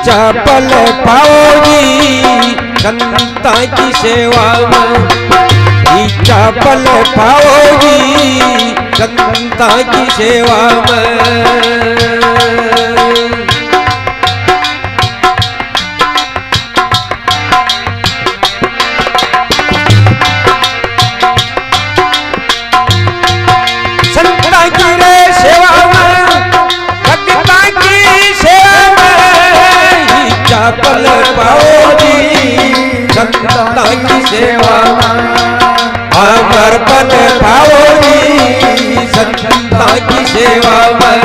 चपल पाओगी संता की सेवा में, चपल पाओगी संता की सेवा में। चपल पाओगी संता की सेवा में, अमर पद पाओगी संता की सेवा में।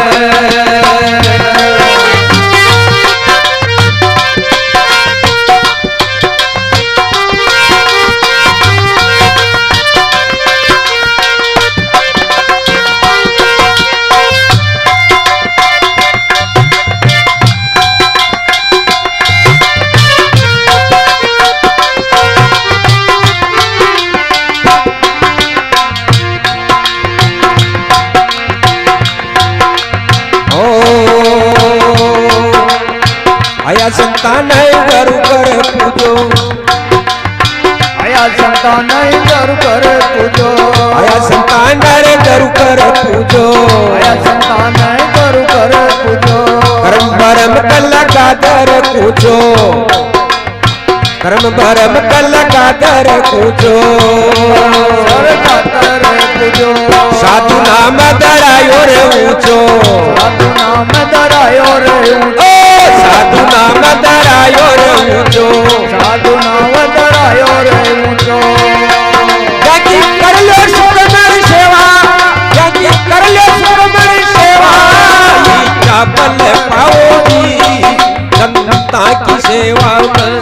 आया संतान करू कर पूजो, आया संतान करू कर पूजो, आया संतान करू कर पूजो, आया संतान करू कर पूजो। कर्म भरम कल कादर पूजो, कर्म भरम कल कादर पूजो, पूजो। साधु नाम दरायो रे ऊंचो, साधु नाम दरायो रे ऊंचो, साधु नाम दरायो रे ऊंचो, साधु नाम दरायो रे ऊंचो। जाकी कर लो सुरमर सेवा, जाकी कर लो सुरमर सेवा, चपल पाओगी संता की सेवा में,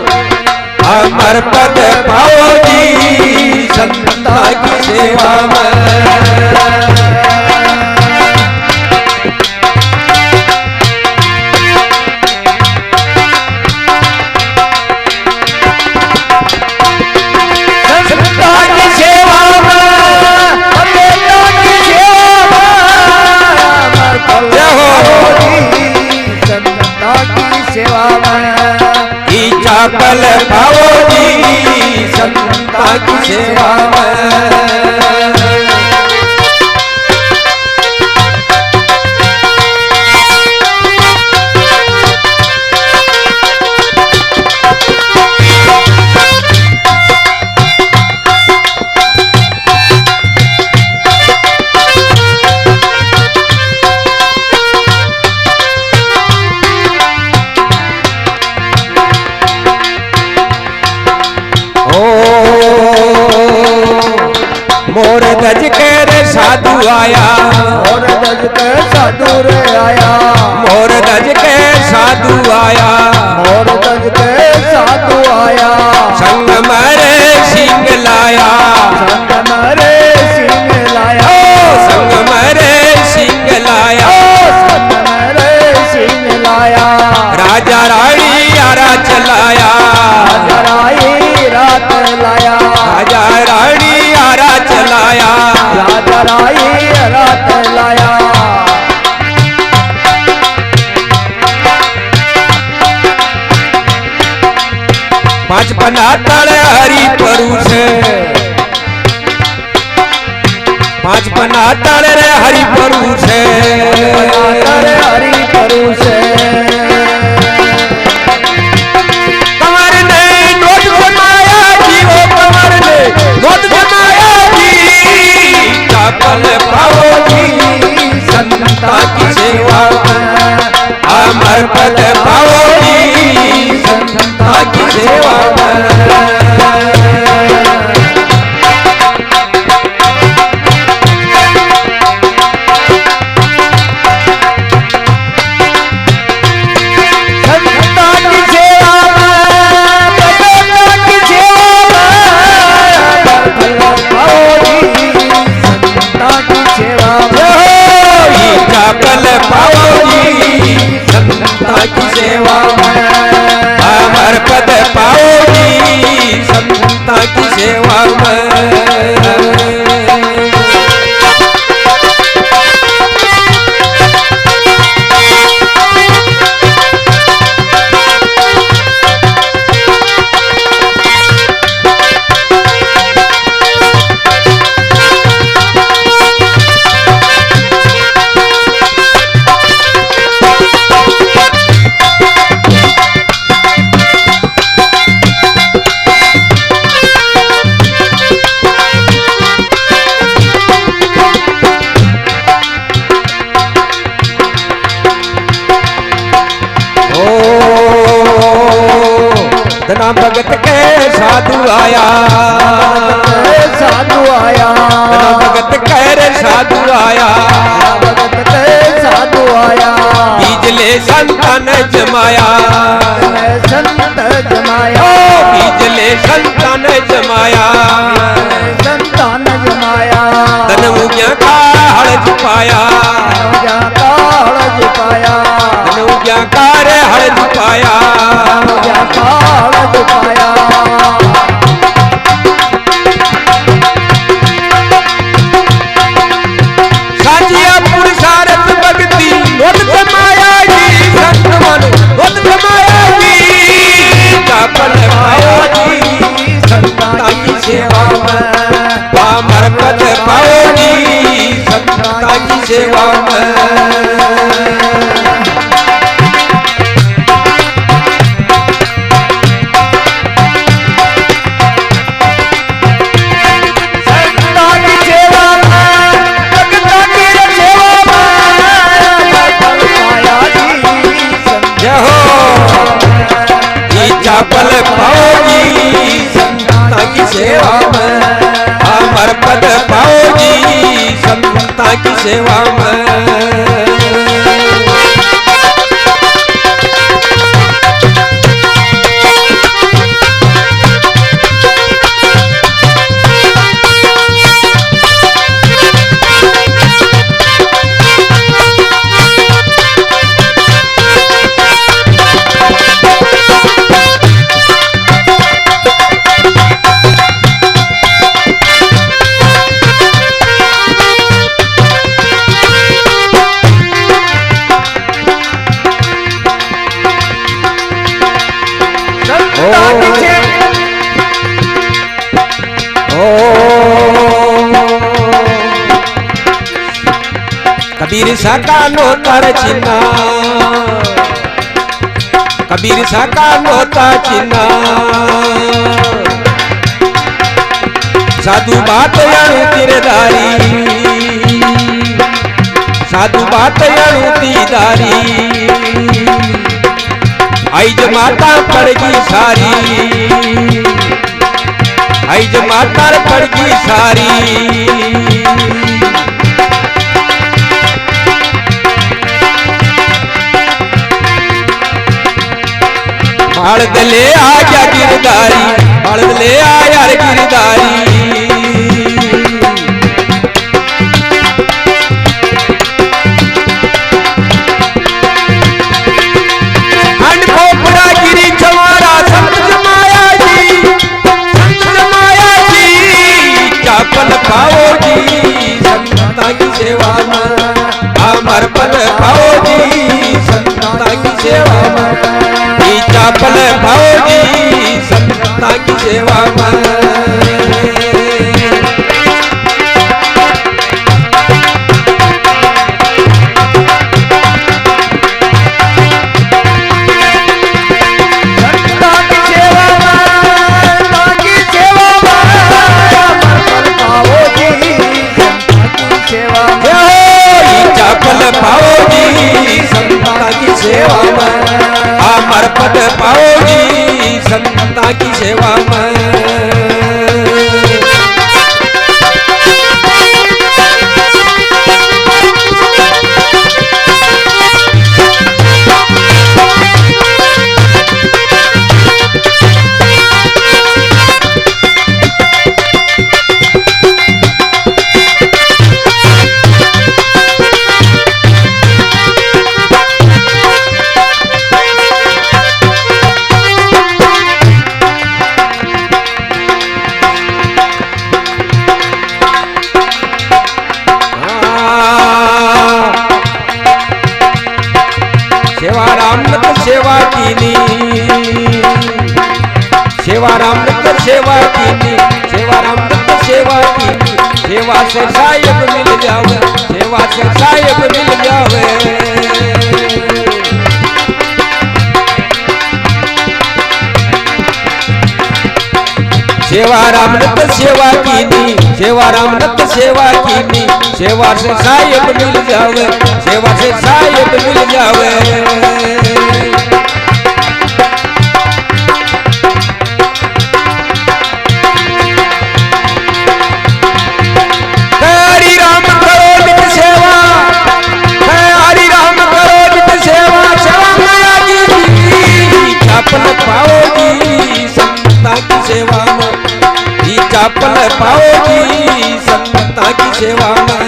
अमर पद पाओगी संता की सेवा में। चपल पाओगी संता की सेवा में। मोर दज के रे साधु आया, मोर दज के साधु रे आया, मोर दज के साधु आया, मोर दज के साधु आया। संग मरे सिंह लाया, संग मरे सिंह लाया, संग मरे सिंह लाया, संग मरे सिंह लाया। राजा रानी आरा चलाया, राजा राई रात लाया, राजा रानी आरा चलाया, राजा राई रात लाया। पांच पन्ना तले हरि परुष, पांच पन्ना तले रे हरि परुष, हरि परुष। कमर ने नोट जमाया जी, ओ कमर ने नोट जमाया जी, चपल पाओगी संता की सेवा में, अमर पद पाओगी संता की सेवा में। धना भगत के साधु आया, साधु आया, धना भगत कह रे साधु आया, भगत के साधु आया, बीजले संतान जमाया, संत जमाया, बीजले संतान जमाया, संतान जमाया, धन उग्या का हड़ज पाया, का हड़ज पाया, धन उग्या का रे हड़ज पाया, का हड़ज पाया। साजिया पुरुषारथ भक्ति नोत जमाया जी, संत मन नोत जमाया जी, चापल पाया जी, संता की सेवा में पामर पद पाओ जी, संता की सेवा में। चापल पाओ जी, संता की सेवा में अमर पद पाओ जी, संता की सेवा में। कबीर साका नोता चिन्ना, कबीर साका नोता चिन्ना, साधु बात अणु तिरदारी, साधु बात अणु तीदारी, आइज माता पड़गी सारी, आइज माता पड़गी सारी। हड़द ले आया गिरदारी, हड़द ले आया गिरदारी, हंड खोपड़ा गिरी छवारा, संत जमाया जी, संत जमाया जी, चापल पाओ जी, संता की सेवा में अमर पद पाओ जी, संता की सेवा में चापल पाओ जी, संता की सेवा में। चापल पाओ जी, संता की सेवा में अमर पद पाओ जी, संता की सेवा में। सेवा राम नत सेवा कीनी, सेवा राम नत सेवा कीनी, सेवा राम नत सेवा कीनी, सेवा से साहेब मिल जावे, सेवा से साहेब मिल जावे। सेवा राम नत सेवा कीनी, सेवा राम नत सेवा कीनी, सेवा से साहेब मिल जावे, सेवा से साहेब मिल जावे। पाओगी संता की सेवा में।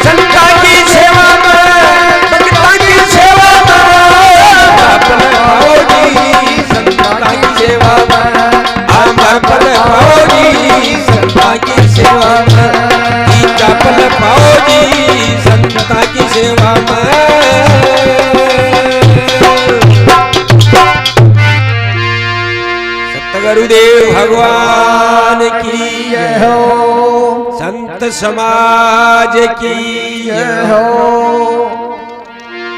संता की सेवा में, भक्ता की सेवा में पद पाओगी संता की सेवा में। अमर पद पाओगी संता की सेवा में। पद पाओगी संता की सेवा में। सतगुरुदेव भगवान की जय हो, संत समाज की जय हो।